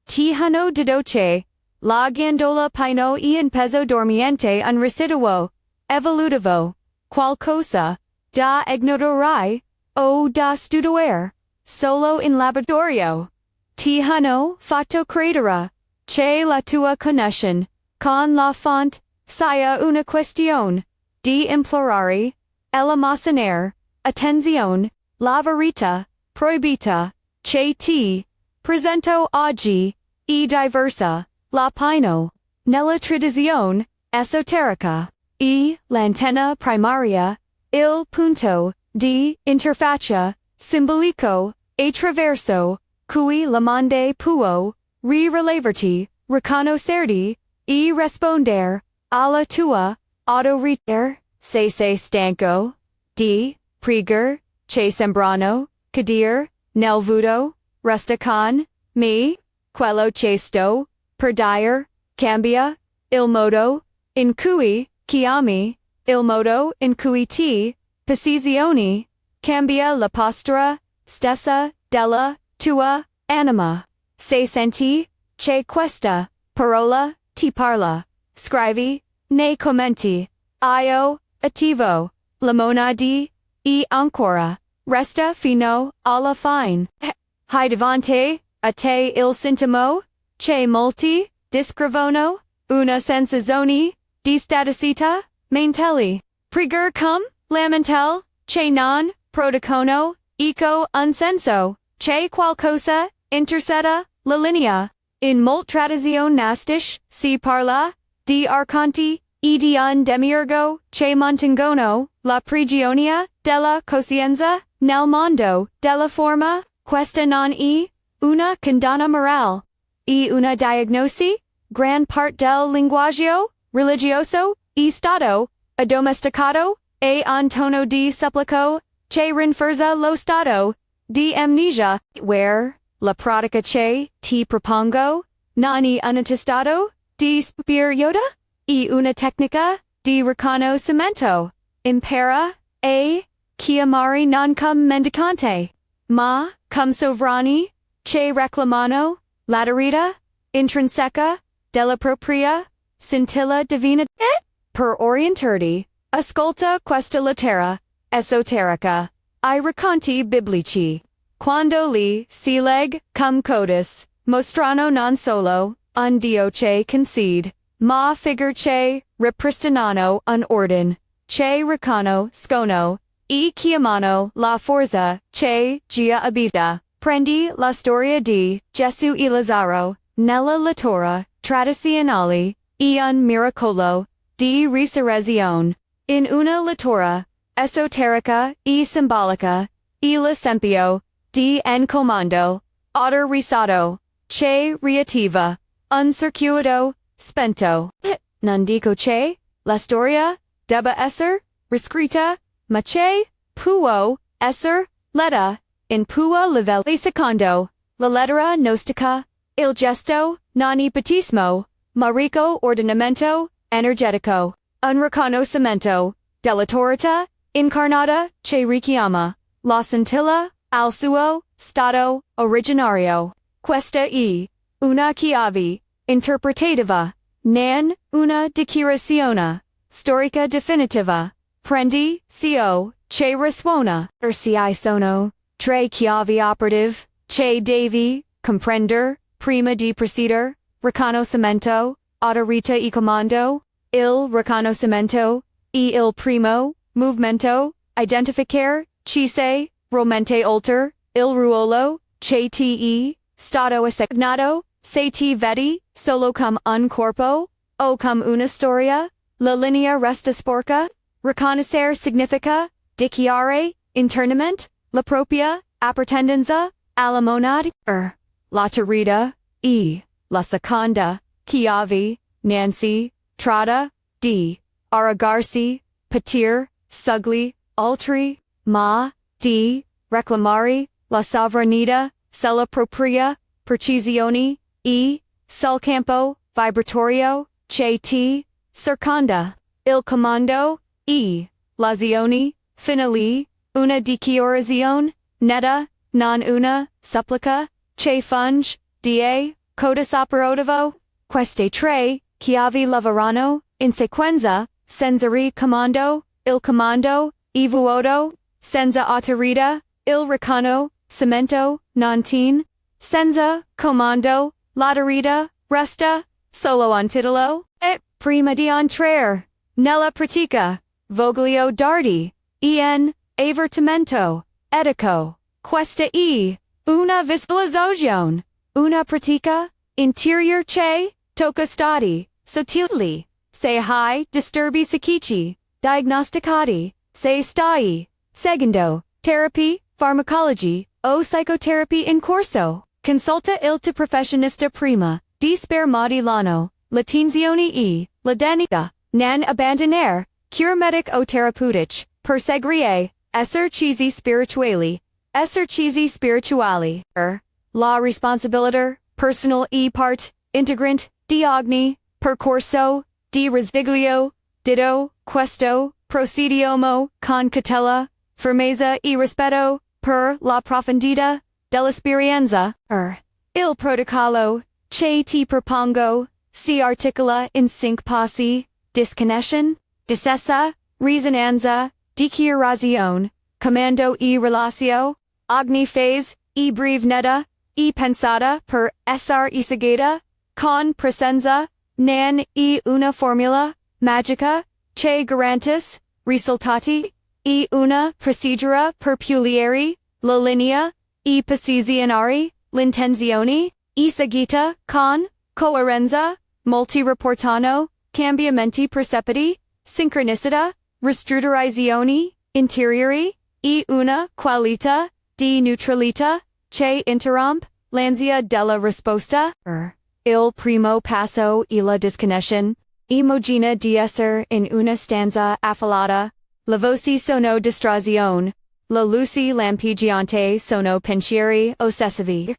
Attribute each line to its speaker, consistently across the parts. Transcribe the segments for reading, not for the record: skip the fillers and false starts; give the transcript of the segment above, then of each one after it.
Speaker 1: Tijano didoche, la Ghiandola Pineale en peso dormiente un residuo, evolutivo, qualcosa, da ignorarai, o da studiare, solo in laboratorio. Tijano fatto credere, che la tua connessione, con la fonte, sia una questione, di implorare, ella mantenere, attenzione, la verità, proibita, che ti, presento oggi, e diversa, la pino, nella tradizione, esoterica, e l'antenna primaria, il punto, di, interfaccia, simbolico, attraverso, cui la monde può, rilevarti, riconoscerti, e rispondere, alla tua, autoriter, se sei stanco, di, preghiere, che sembrano, credere, nel vuoto, resta con, me, quello che sto, per dire, cambia, il modo, in cui, chiami, il modo in cui ti, posizioni, cambia la postura, stessa, della, tua, anima. Se senti, che questa, parola, ti parla, scrivi, nei commenti, io, attivo, la monade, e ancora, resta fino, alla fine. Hai davanti, a te il sintomo, che molti, descrivono, una sensazione, di staticità, mentale. Preghiere cum, lamentel, che non, producono, eco un senso, che qualcosa, intercetta, la linea. In molt tradizione nastiche, si parla, di arconti, e di un demiurgo, che mantengono, la prigionia, della coscienza, nel mondo, della forma, questa non è, una condanna morale, e una diagnosi, gran parte del linguaggio, religioso, e stato, addomesticato, e un tono di supplico, che rinforza lo stato, di amnesia, where, la pratica che, ti propongo, non è un attestato, di spirituale, e una tecnica, di riconoscimento, impara, e, chiamare non cum mendicante, ma, cum sovrani, che reclamano, la verità, intrinseca, della propria, scintilla divina, per orientarti, ascolta questa lettera, esoterica, ai racconti biblici, quando li, si leg, cum codis, mostrano non solo, un Dio che concede, ma figure che, ripristinano un ordine, che riconoscono, e chiamano la forza, che, gia abita. Prendi la storia di Gesù e Lazzaro, nella lettura, tradizionale, e un miracolo, di risurrezione, in una lettura, esoterica e simbolica, e l'esempio, di en comando, autorizzato, che riattiva, un circuito, spento. Non dico che, la storia, debba essere, riscritta, ma che, può, essere, letta, in può livello secondo, la lettera gnostica, il gesto, non ipotismo, ma ricco ordinamento, energetico, un riconoscimento, dell'autorità, incarnata, che richiama, la scintilla, al suo, stato, originario. Questa è, una chiave, interpretativa, non, una dichiarazione, storica definitiva, prendi, cio, che risuona, si sono, tre chiavi operative, che devi, comprender, prima di procedere, riconoscimento, autorità e comando, il riconoscimento, e il primo, movimento, identificare, ci sei, realmente oltre, il ruolo, che ti stato assignato, se ti vedi, solo come un corpo, o come una storia, la linea resta sporca, riconoscere significa, dichiarare, internamente, la propria, appartenenza, alla monade, la terza, la seconda, chiave, Nancy, trada, di, arrogarsi, patir, sugli, altri, ma, di, reclamare, la sovranità, sulla propria, precisione, sul campo, vibratorio, che ti, circonda, il comando, l'azione, finale, una dichiarazione, netta, non una, supplica, che funge, da, codus operativo, queste tre, chiavi lavorano, in sequenza, senza comando, il comando, e vuoto, senza autorita, il recano, cemento, non tin, senza comando, l'autorita, resta, solo un titolo, et prima di entrare, nella pratica, voglio darti, avvertimento, etico, questa è, una visualizzazione, una pratica, interior che, tocca stati, sottili, se hai disturbi psichici, diagnosticati, se stai, seguendo, therapy, farmacology, o psychotherapy in corso, consulta il tuo professionista prima, di spermati l'anno, l'attenzione e, la denica, non abbandonare, cure medic o terapeutic, perseguire, esercizi spirituali, la responsabilità, personal e part, integrant, di ogni, percorso, di risveglio, ditto, questo, procediamo, con cautela, firmezza e rispetto, per la profondità, dell'esperienza, il protocollo, che ti propongo, si articola in 5 passi, disconnection, discesa, risonanza, dichiarazione, comando e relatio, ogni phase, e breve netta, e pensata per essere eseguita, con presenza, non e una formula, magica, che garantis, risultati, e una procedura per puliere, la linea, e posizionare, l'intenzione, e seguita, con, coerenza, molti riportano, cambiamenti percepiti, sincronicità, ristrutturazioni, interiori, e una qualità, di neutralità, che interrompe, l'ansia della risposta, il primo passo e la disconnection, immagina di essere in una stanza affilata, le voci sono distrazione, le luci lampeggiante sono pensieri ossessivi.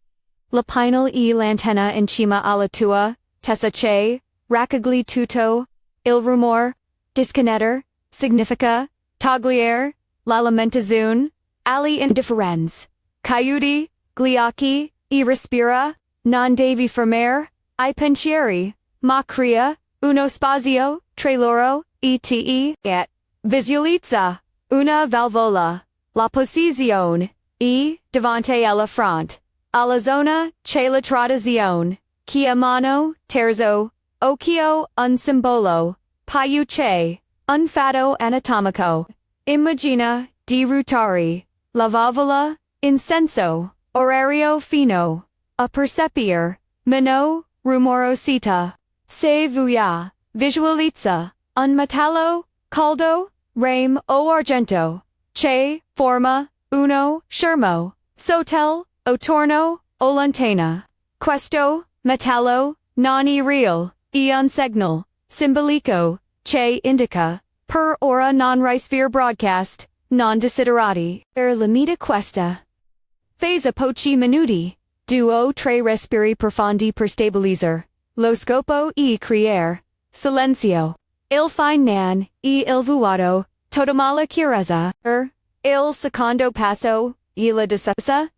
Speaker 1: La pinal e l'antenna in cima alla tua, testa che, raccogli tutto, il rumor, disconnettere, significa, togliere, la lamentazione, alle indifferenze, chiudi, gli occhi, e respira, non devi fermare, I pensieri, ma crea, uno spazio, tra loro, et visualizza, una valvola, la posizione, davanti alla fronte, alla zona, che la traduzione, chiamano, terzo, occhio, un simbolo, più che, un fatto anatomico, immagina, di ruotare, la valvola, in senso, orario fino, a percepire, meno, rumorosità, se vuoi, visualizza, un metallo, caldo, rame o argento, che, forma, uno, schermo, sottel, o torno, o lontana. Questo, metallo, non è real, e un segnal, simbolico, che indica, per ora non ricevere broadcast, non desiderati, per la meta questa. Fase pochi minuti, 2 o 3 respiri profondi per stabilizzare, lo scopo e credere, silenzio, il fine nan, e il vuoto, totale chiarezza, il secondo passo, e la discesa.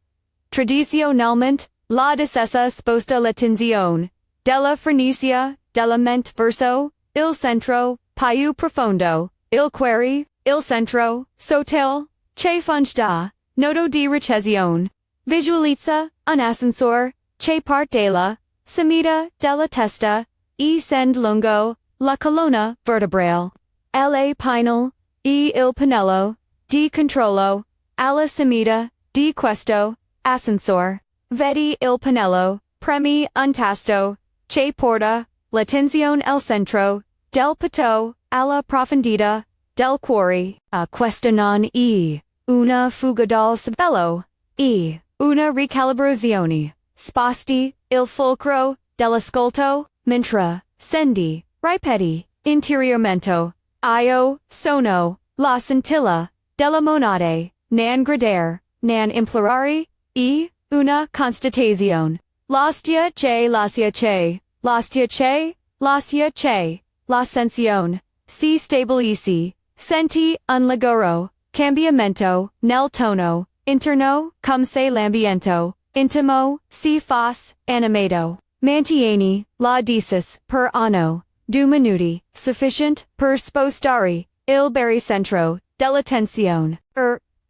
Speaker 1: Tradizionalmente, la discesa sposta l'attenzione, della frenisia, della mente verso, il centro, più profondo, il cuore, il centro, sottile, che funge da, nodo di ricezione. Visualizza, un ascensore, che parte della, sommità della testa, e scende lungo, la colonna vertebrale. La pinal, e il pannello, di controllo, alla sommità, di questo, ascensore. Vedi il pannello, premi un tasto, che porta, l'attenzione al centro, del petto, alla profondità, del cuore. A questa non è, una fuga dal cervello, è, una ricalibrazione. Sposti, il fulcro, dell'ascolto, mentre, scendi, ripeti, interiormente. Io, sono, la scintilla, della monade, nan gradere, nan implorare, e, una constatazione. L'ostia che, l'ascensione, si stabilisci, senti un ligero, cambiamento, nel tono, interno, come se l'ambiente, intimo, si fas, animato. Mantieni, la dices, per anno, 2 minuti, sufficient, per spostare, il baricentro, dell'attenzione,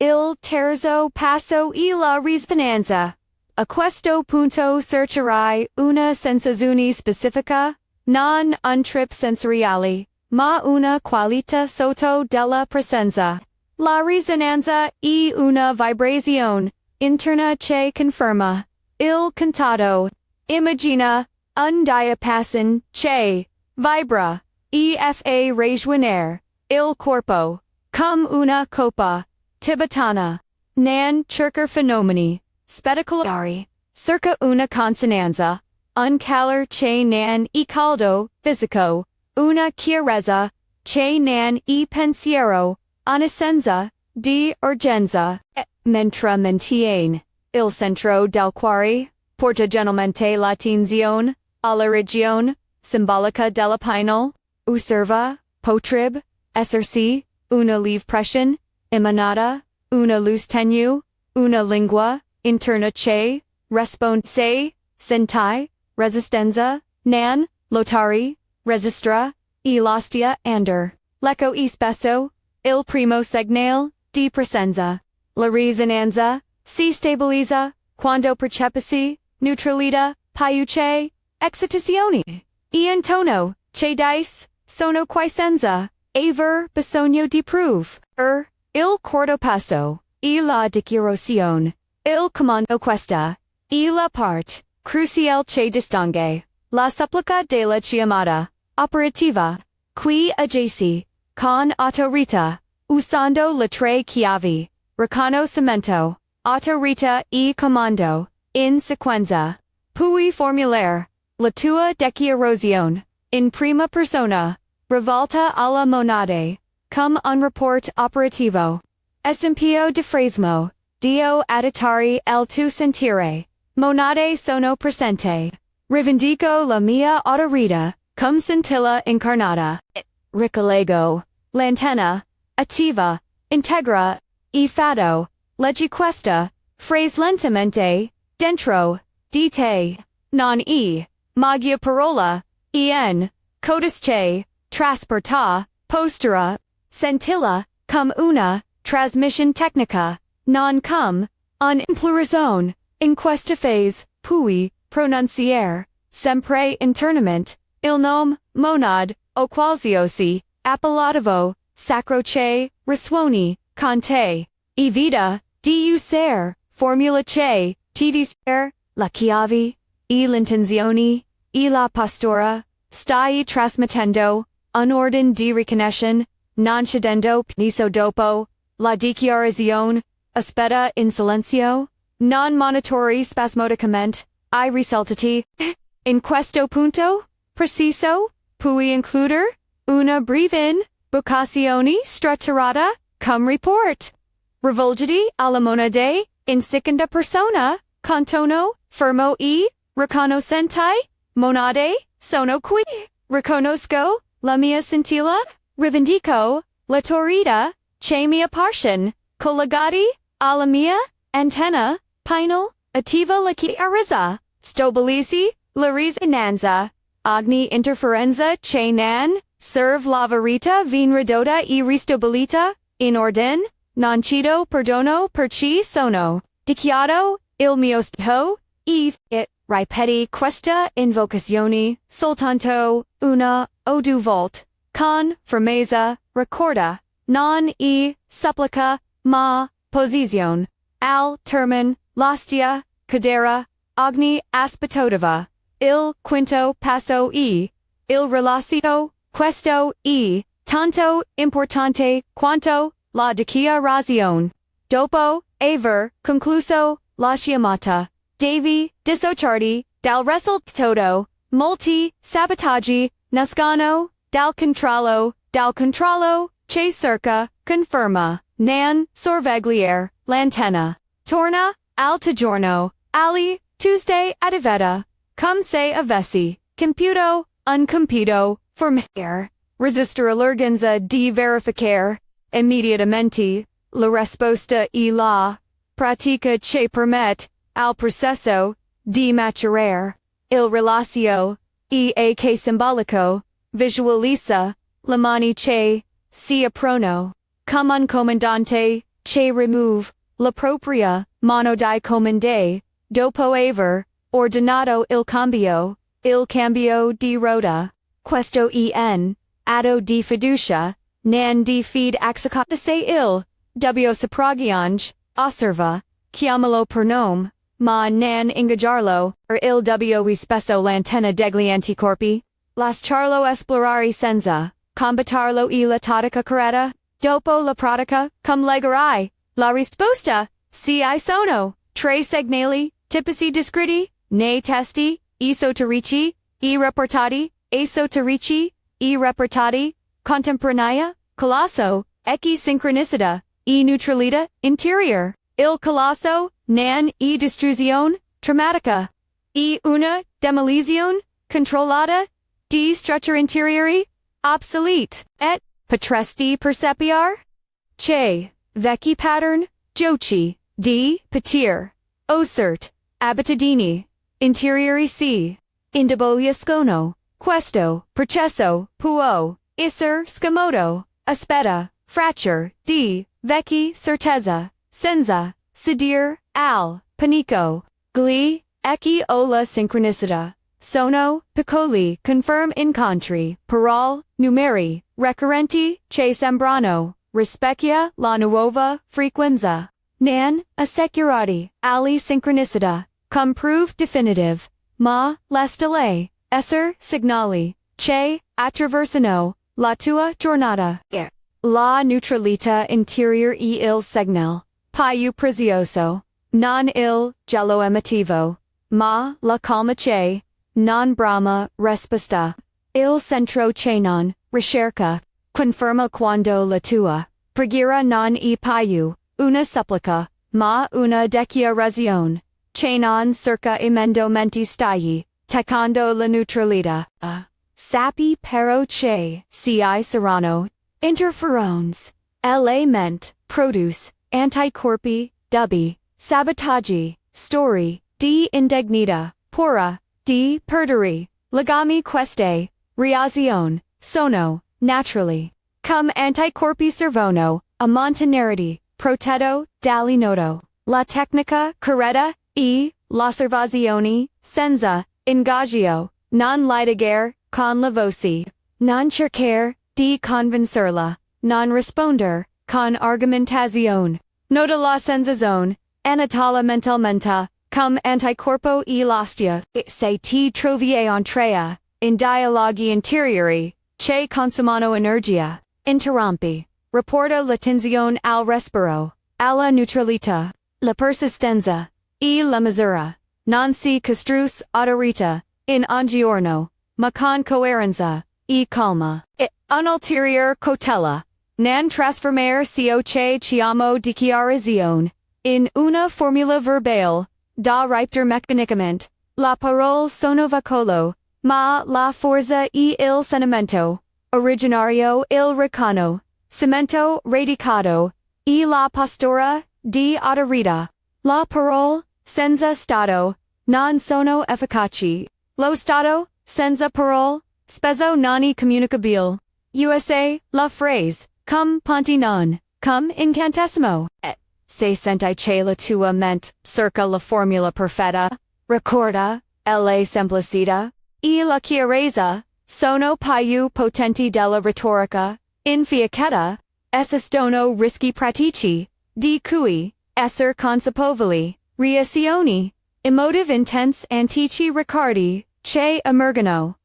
Speaker 1: il terzo passo e la risonanza. A questo punto cercherai una sensazione specifica, non un trip sensoriale, ma una qualità sotto della presenza. La risonanza è una vibrazione interna che conferma il contatto. Immagina un diapason che vibra e fa ragionare il corpo come una coppa tibetana. Non cercar fenomeni spettacolari circa una consonanza, un calor che non è caldo fisico, una chiarezza che non è pensiero, un'essenza di urgenza, mentre mantiene il centro del cuore, porta generalmente l'attenzione alla regione simbolica della Pineale, osserva, potrebbe esserci una lieve pressione emanata, una luz tenue, una lingua interna che risponde se senti resistenza, non lottare, resistere, e l'ostia andar. L'eco è spesso il primo segnale di presenza. La risonanza si stabilizza quando percepisci neutralità, pace, excitazione. E in tono che dice sono qui senza aver bisogno di prove. Il quarto passo e la dichiarazione. Il comando questa e la parte cruciale che distingue la supplica della chiamata operativa. Qui agisi con autorità, usando le tre chiavi, riconoscimento, autorità e comando, in sequenza. Puoi formulare la tua dichiarazione in prima persona, rivolta alla monade, come un report operativo. Esempio di frasmo, Dio additare el tu sentire, monade sono presente. Rivendico la mia autorità, come scintilla incarnata. Ricollego l'antenna attiva, integra, e fatto, leggi questa, phrase lentamente, dentro, di te, non magia parola, en, codice, trasporta, postura, scintilla, come una, trasmission tecnica, non come, un'implorazione, in questa phase, pui, pronunciare, sempre internamente, il nome, monad, o qualsiasi, appellativo, sacro che, risuoni, con te, e vita, di usare, formula che, ti disper, la chiave, e l'intenzione, e la postura, stai trasmettendo, un ordine di ricognition, non cedendo pniso dopo, la dichiarazione, aspetta in silenzio, non monitori spasmodicamente, I risultati, in questo punto, preciso, puoi includere, una breve vocazione strutturata, come report. Rivolgiti alla monade, in seconda persona, con tono, fermo e, riconoscente, monade, sono qui, riconosco, la mia scintilla, rivendico, la torrida, che mi appartiene, collegati, alla mia, antenna, Pineale, attiva la chiarezza, stabilizzi, la risonanza, ogni interferenza che non, serve la verità vien ridotta e ristabilita, in ordine, non chiedo perdono per ci sono, dichiaro, il mio stato, ripeti questa invocazione, soltanto, una, o due volte, con, fermezza, ricorda, non supplica, ma, posizione, al termine, l'ostia, credere, ogni aspettativa, il quinto passo il relazio, questo tanto importante quanto la dichiarazione. Dopo aver concluso la chiamata, devi dissociarti dal risultato, molti sabotaggi nascono dal controllo che cerca, conferma, non sorvegliare, l'antenna. Torna, al giorno, ali, Tuesday adiveta, come se avessi, computo, uncompiuto, formare, resistere l'urgenza di verificare, immediatamente, la risposta e la pratica che permette, al processo, di maturare, il relatio, e che simbolico, visualizza, le mani che, si aprono, come un comandante, che remove, la propria, mano di comandante, dopo aver, ordinato il cambio di rotta, questo atto di fiducia, nan di fede accecata se il, w sopraggiunge, osserva, chiamalo per nome, ma nan ingaggiarlo, il w spesso l'antenna degli anticorpi, lasciarlo esplorare senza, combattarlo e la tattica corretta, dopo la pratica, come leggerai, la risposta, si sono, tre segnali, tipici discreti, nei testi, esoterici, e reportati, contemporanea, colosso, sincronicità, neutralità, interior, il colosso, nan distruzione, traumatica, una demolizione, controllata, di strutture interiori, obsolete, potresti percepire? Che, vecchi pattern, giochi, di, patir, osert, abitudini, interiorici, indeboliscono, questo, processo, può, essere scomodo, aspetta, fracture, di, vecchi, certezza, senza, sedere, al, panico, gli, o la sincronicità, sono, piccoli, confirm incontri, parole, numeri, recurrenti, che sembrano, rispecchia la nuova frequenza, nan, assicurati, ali sincronicità, come proof definitive, ma, la stelle, esser segnali, che, attraversano, la tua giornata. La neutralità interior e il segnal, più prezioso, non il gelo emotivo, ma la calma che, non brama risposta. Il centro che non, ricerca, conferma quando la tua, preghiera non è più, una supplica, ma una dichiarazione, che non cerca emendamenti stai, tecando la neutralità. Sappi però che, si saranno, interferons, element, produce, anticorpi, dubbi, sabotaggi, story, di indignità, pura, di perdere, legami queste, reazione, sono, naturali, come anticorpi servono, a mantenerti, protetto, dall'ignoto, la tecnica, corretta, l'osservazione, senza, ingaggio, non litigare, con la voce, non cercare, di convincerla, non risponder, con argomentazione, nota la sensazione, anatala mentalmente, come anticorpo e l'ostia, se ti trovi entrea, in dialoghi interiori, che consumano energia, interrompi, rapporta l'attenzione al respiro, alla neutralità, la persistenza, la misura, non si costruisce autorita, in un giorno, ma con coerenza, calma, un'ulterior cautela, nan trasformare ciò che chiamo dichiarazione, in una formula verbale, da ripetere meccanicamente, la parole sono vocolo, ma la forza e il sentimento, originario il ricano, cemento radicato, la postura, di autorita, la parole, senza stato, non sono efficaci, lo stato, senza parole, spesso non è comunicabile, la phrase, come ponti non, come incantesimo, se senti che la tua mente cerca la formula perfetta, ricorda, la semplicità, la chiarezza, sono più potenti della retorica, infiacchetta, esistono rischi pratici, di cui, esser consapevoli, reazioni, emotive intense antici ricordi, che emergono,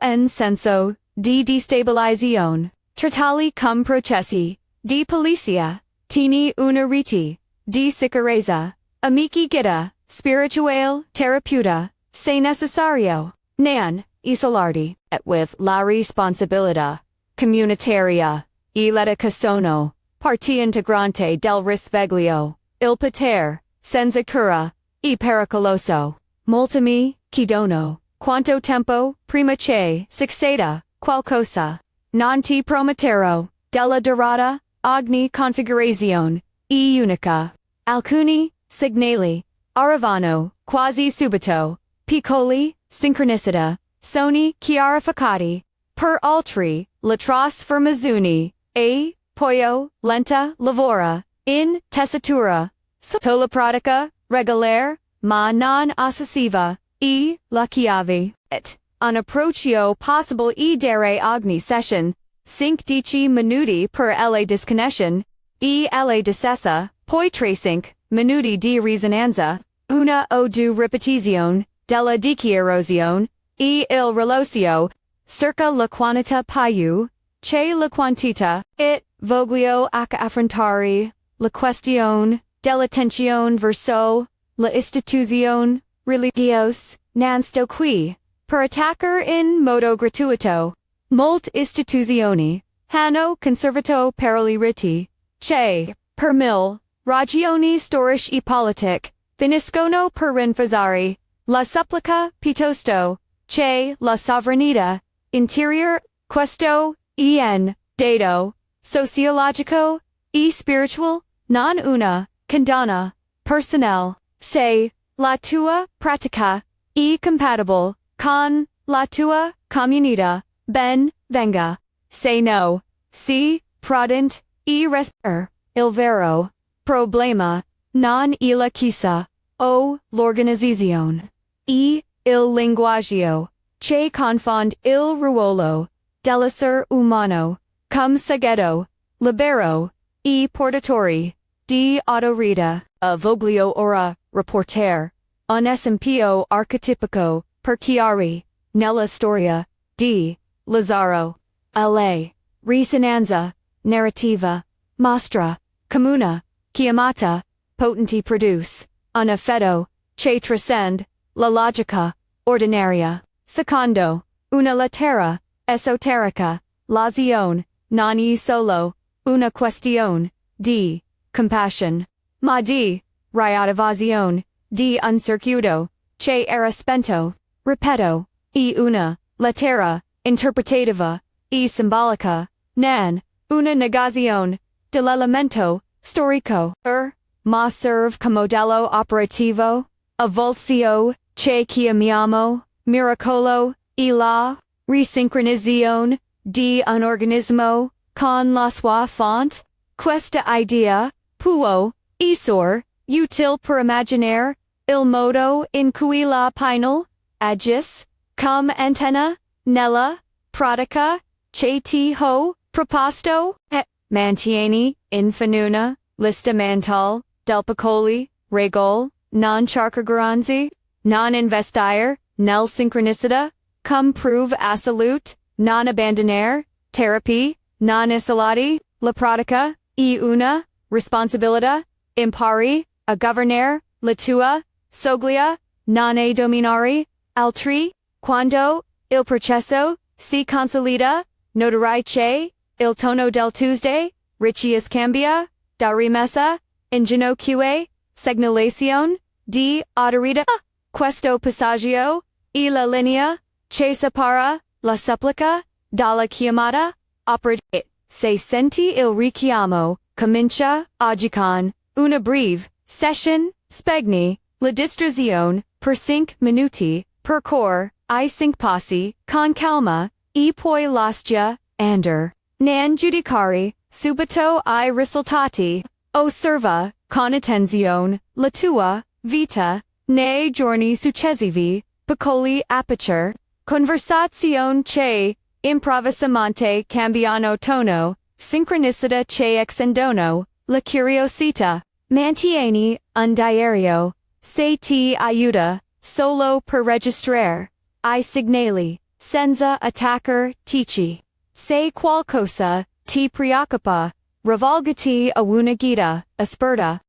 Speaker 1: in senso, di destabilizzazione, trattali come processi, di polizia, tieni una rete, di sicurezza, amici guida, spirituale, terapeuta, se necessario, nan, isolarti, with la responsabilità, comunitaria, l'educazione, parte integrante del risveglio, il potere, senza cura, pericoloso, moltimi, chi dono, quanto tempo, prima che, succeda, qualcosa, non ti prometterò, della durata, ogni configurazione, unica, alcuni, segnali, Aravano, quasi subito, piccoli, synchronicità, soni, chiarificati, per altri, latras fermazzuni, e, poi, lenta, lavora, in, tessitura, sotto la pratica, regolare, ma non ossessiva, e, la chiave, et, un approccio possible e dare ogni session, 15 minuti per la disconnection, e la discesa, poi 35 minuti di risonanza, una o due ripetizione, della dichiarazione, e il relozio, circa la quantità più, che la quantità, it, voglio affrontare, la questione, dell'attenzione verso, la istituzione, religios, non sto qui, per attaccare in modo gratuito, molte istituzioni, hanno conservato per i riti, che, per mille, ragioni storiche e politic, finiscono per rinfasare, la supplica, piuttosto, che, la sovranità, interior, questo, en, dato, sociologico, e spiritual, non una, condanna, personal, se, la tua, pratica, e compatible, con, la tua, comunità, ben, venga, se no, si, prudent, e il vero, problema, non la chissà, o, l'organizzazione, e, il linguaggio, che confond il ruolo, dell'essere umano, cum segreto, libero, e portatori, di autorita, a voglio ora, reporter, un esempio archetipico, per chiari, nella storia, di, Lazzaro, la, risonanza, narrativa, mostra, comuna, chiamata, potenti produce, un effetto, che trascende, la logica, ordinaria, secondo, una lettera, esoterica, l'azione, non è solo, una questione, di, compassion, ma di, riattivazione, di un circuito, che era spento, ripeto, e una, lettera, interpretativa, e simbolica, nan, una negazione, dell'elemento, storico, ma serve come modello operativo, evolutio, che chiamiamo, miracolo, e la, risincronizzazione, di un organismo, con la sua fonte, questa idea, può, essere, utile per immaginare, il modo in cui la Pineale, agis, come antenna, nella, pratica, che ti ho, proposto, e, mantieni, in fanuna, lista mental, del piccoli, regole, non charcargaranzi, non investire, nel sincronicità, cum prove assolute, non abbandonare, therapy, non isolati, la pratica, e una, responsabilità, impari, a governare, la tua, soglia, non a dominare, altri, quando, il processo, si consolida, notarai che, il tono del Tuesday, richies cambia, da rimessa, ingenuque, segnalazione, di, autorita, questo passaggio, e la linea, che separa, la supplica, dalla chiamata, se senti il richiamo, comincia, oggi con, una breve, session, spegni, la distrazione, per 5 minuti, per cor, I 5 passi, con calma, e poi lascia, andare. Non giudicare, subito I risultati, osserva, con attenzione, la tua, vita, nei giorni successivi, piccoli aperture, conversazione che, improvvisamente cambiano tono, sincronicità che accendono, la curiosità, mantieni, un diario, se ti aiuta, solo per registrare, I segnali, senza attaccare, tici. Se qualcosa, ti preoccupa, rivolgiti a una guida, esperta,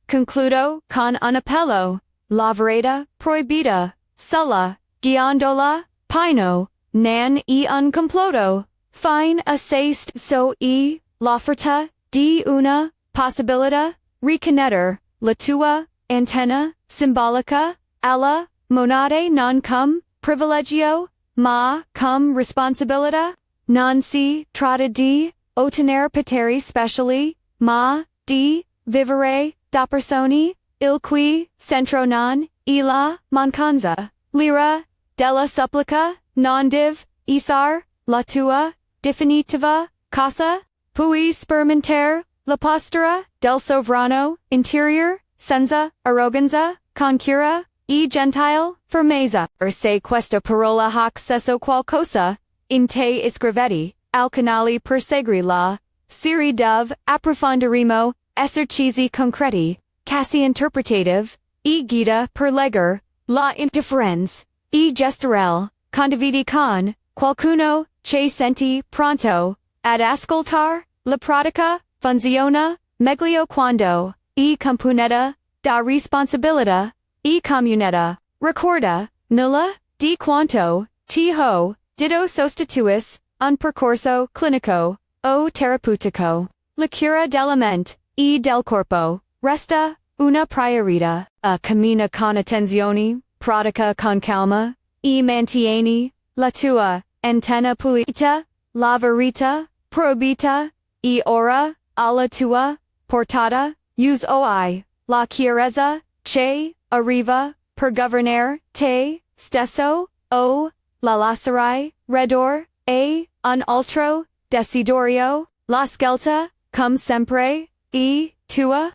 Speaker 1: concludo, con un appello, la verità proibita, sulla Ghiandola Pineale, non è un complotto, fine a seist so e, l'offerta, di una, possibilità, riconnettere, la tua, antenna, simbolica, alla, monade non cum, privilegio, ma, cum responsabilità, non si, tratta di, ottenere poteri speciali, ma, di, vivere, da persone, il qui, centro non, e la, mancanza, lira, della supplica, non div, isar, la tua, definitiva, casa, puis sperimentare, la postura, del sovrano, interior, senza, arroganza, con cura, e gentile, firmezza, se questa parola hoc sesso qualcosa, in te iscrivetti, al canale per segui la, serie dove, approfondiremo, esercizi concreti, casi interpretative, e guida per legger, la indifferenza, e gesterel, condividi con, qualcuno, che senti, pronto, ad ascoltar, la pratica, funziona, meglio quando, e compuneta, da responsabilità, e comunità, ricorda, nulla, di quanto, ti ho, ditto sostituis, un percorso clinico, o terapeutico, la cura della mente, e del corpo, resta, una priorità, a cammina con attenzione, pratica con calma, e mantieni, la tua, antenna pulita, la verità, proibita, e ora, alla tua, portata, use oi, la chiarezza, che, arriva, per governare, te, stesso, o, la lascerai, redor, un altro, desiderio, la scelta, come sempre, e, tua,